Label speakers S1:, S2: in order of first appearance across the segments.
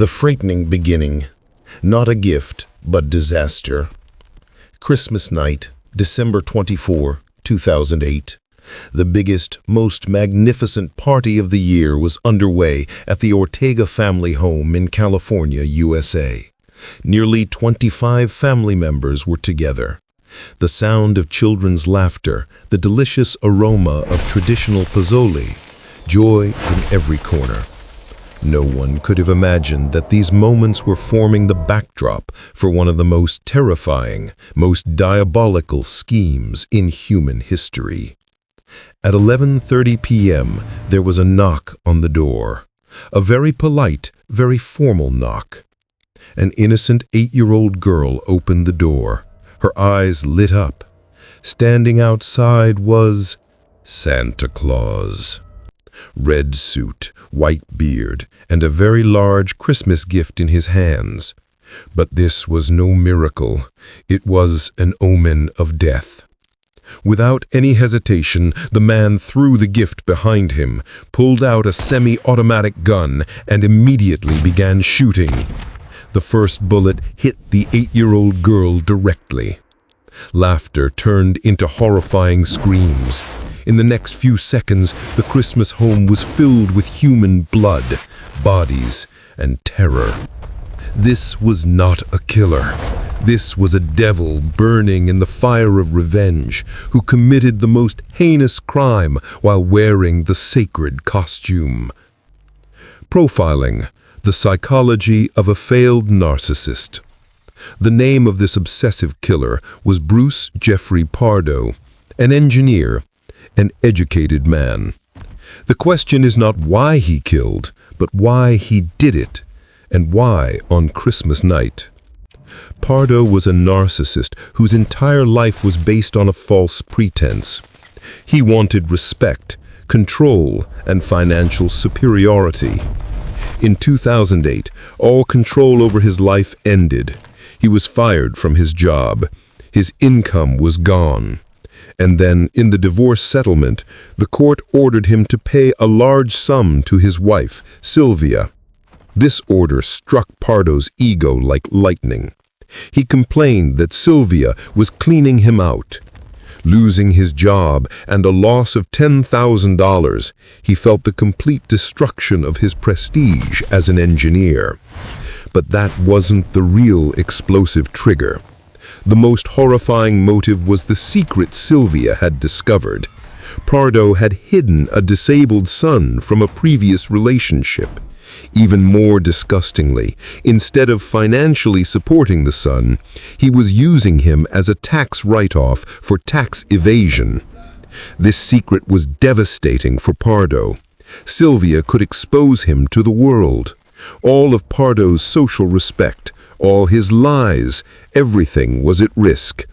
S1: The frightening beginning. Not a gift, but disaster. Christmas night, December 24, 2008. The biggest, most magnificent party of the year was underway at the Ortega family home in California, USA. Nearly 25 family members were together. The sound of children's laughter, the delicious aroma of traditional pozole, joy in every corner. No one could have imagined that these moments were forming the backdrop for one of the most terrifying, most diabolical schemes in human history. At 11:30 p.m., there was a knock on the door. A very polite, very formal knock. An innocent 8-year-old girl opened the door. Her eyes lit up. Standing outside was Santa Claus. Red suit, white beard, and a very large Christmas gift in his hands. But this was no miracle. It was an omen of death. Without any hesitation, the man threw the gift behind him, pulled out a semi-automatic gun, and immediately began shooting. The first bullet hit the 8-year-old girl directly. Laughter turned into horrifying screams. In the next few seconds, the Christmas home was filled with human blood, bodies, and terror. This was not a killer. This was a devil burning in the fire of revenge, who committed the most heinous crime while wearing the sacred costume. Profiling: the psychology of a failed narcissist. The name of this obsessive killer was Bruce Jeffrey Pardo, an engineer, an educated man. The question is not why he killed, but why he did it, and why on Christmas night. Pardo was a narcissist whose entire life was based on a false pretense. He wanted respect, control, and financial superiority. In 2008, all control over his life ended. He was fired from his job. His income was gone. And then, in the divorce settlement, the court ordered him to pay a large sum to his wife, Sylvia. This order struck Pardo's ego like lightning. He complained that Sylvia was cleaning him out. Losing his job and a loss of $10,000, he felt the complete destruction of his prestige as an engineer. But that wasn't the real explosive trigger. The most horrifying motive was the secret Sylvia had discovered. Pardo had hidden a disabled son from a previous relationship. Even more disgustingly, instead of financially supporting the son, he was using him as a tax write-off for tax evasion. This secret was devastating for Pardo. Sylvia could expose him to the world. All of Pardo's social respect, all his lies, everything was at risk.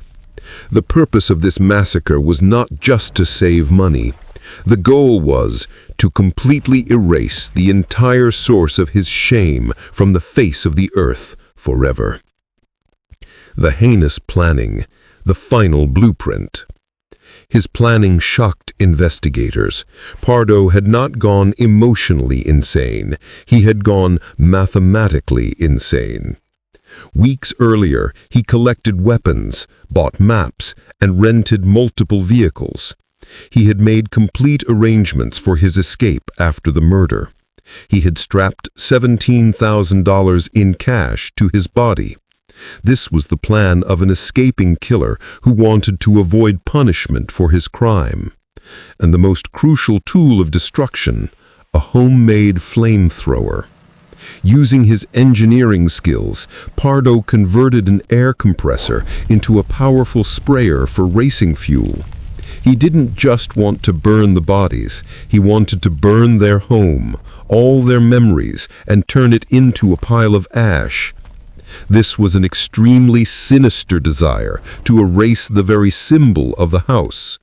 S1: The purpose of this massacre was not just to save money. The goal was to completely erase the entire source of his shame from the face of the earth forever. The heinous planning, the final blueprint. His planning shocked investigators. Pardo had not gone emotionally insane. He had gone mathematically insane. Weeks earlier, he collected weapons, bought maps, and rented multiple vehicles. He had made complete arrangements for his escape after the murder. He had strapped $17,000 in cash to his body. This was the plan of an escaping killer who wanted to avoid punishment for his crime. And the most crucial tool of destruction, a homemade flamethrower. Using his engineering skills, Pardo converted an air compressor into a powerful sprayer for racing fuel. He didn't just want to burn the bodies, he wanted to burn their home, all their memories, and turn it into a pile of ash. This was an extremely sinister desire to erase the very symbol of the house.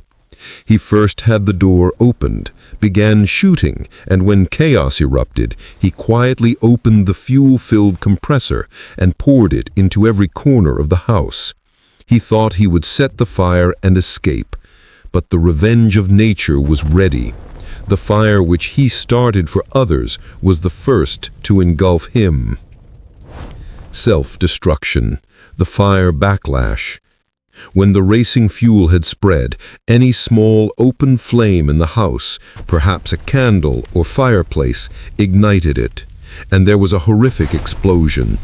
S1: He first had the door opened, began shooting, and when chaos erupted, he quietly opened the fuel-filled compressor and poured it into every corner of the house. He thought he would set the fire and escape. But the revenge of nature was ready. The fire which he started for others was the first to engulf him.
S2: Self-destruction, the fire backlash. When the racing fuel had spread, any small open flame in the house, perhaps a candle or fireplace, ignited it, and there was a horrific explosion.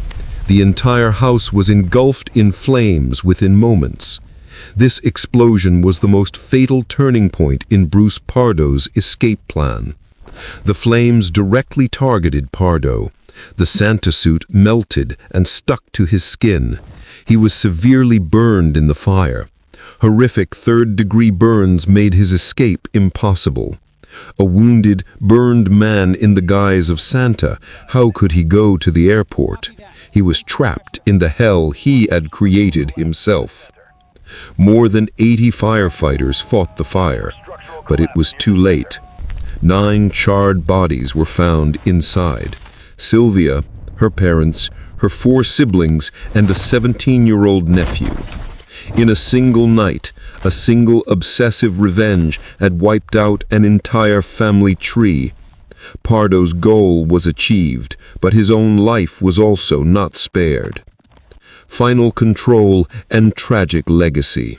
S2: The entire house was engulfed in flames within moments. This explosion was the most fatal turning point in Bruce Pardo's escape plan. The flames directly targeted Pardo. The Santa suit melted and stuck to his skin. He was severely burned in the fire. Horrific third-degree burns made his escape impossible. A wounded, burned man in the guise of Santa, how could he go to the airport? He was trapped in the hell he had created himself. More than 80 firefighters fought the fire, but it was too late. 9 charred bodies were found inside. Sylvia, her parents, her 4 siblings, and a 17-year-old nephew. In a single night, a single obsessive revenge had wiped out an entire family tree. Pardo's goal was achieved, but his own life was also not spared. Final control and tragic legacy.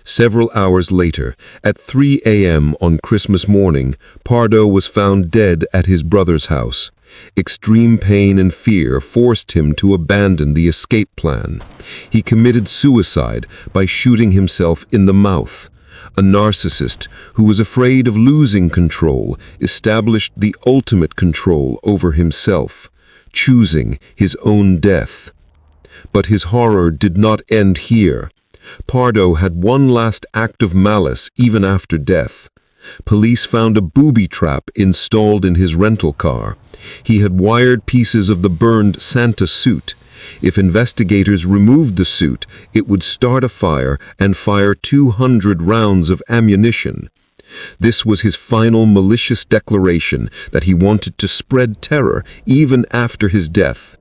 S2: Several hours later, at 3 a.m. on Christmas morning, Pardo was found dead at his brother's house. Extreme pain and fear forced him to abandon the escape plan. He committed suicide by shooting himself in the mouth. A narcissist who was afraid of losing control established the ultimate control over himself, choosing his own death. But his horror did not end here. Pardo had one last act of malice even after death. Police found a booby trap installed in his rental car. He had wired pieces of the burned Santa suit. If investigators removed the suit, it would start a fire and fire 200 rounds of ammunition. This was his final malicious declaration that he wanted to spread terror even after his death.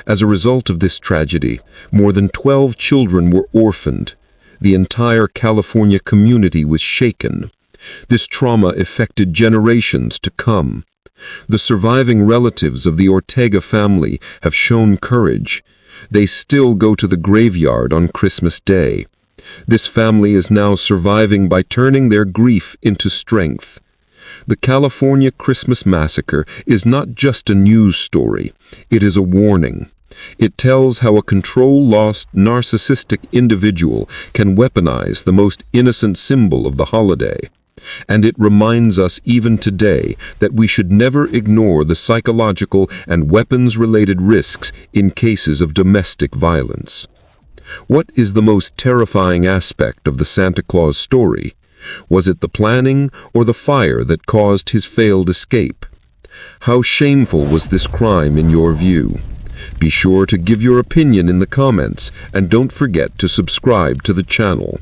S2: As a result of this tragedy, more than 12 children were orphaned. The entire California community was shaken. This trauma affected generations to come. The surviving relatives of the Ortega family have shown courage. They still go to the graveyard on Christmas Day. This family is now surviving by turning their grief into strength. The California Christmas Massacre is not just a news story, it is a warning. It tells how a control-lost, narcissistic individual can weaponize the most innocent symbol of the holiday. And it reminds us even today that we should never ignore the psychological and weapons-related risks in cases of domestic violence. What is the most terrifying aspect of the Santa Claus story? Was it the planning or the fire that caused his failed escape? How shameful was this crime in your view? Be sure to give your opinion in the comments and don't forget to subscribe to the channel.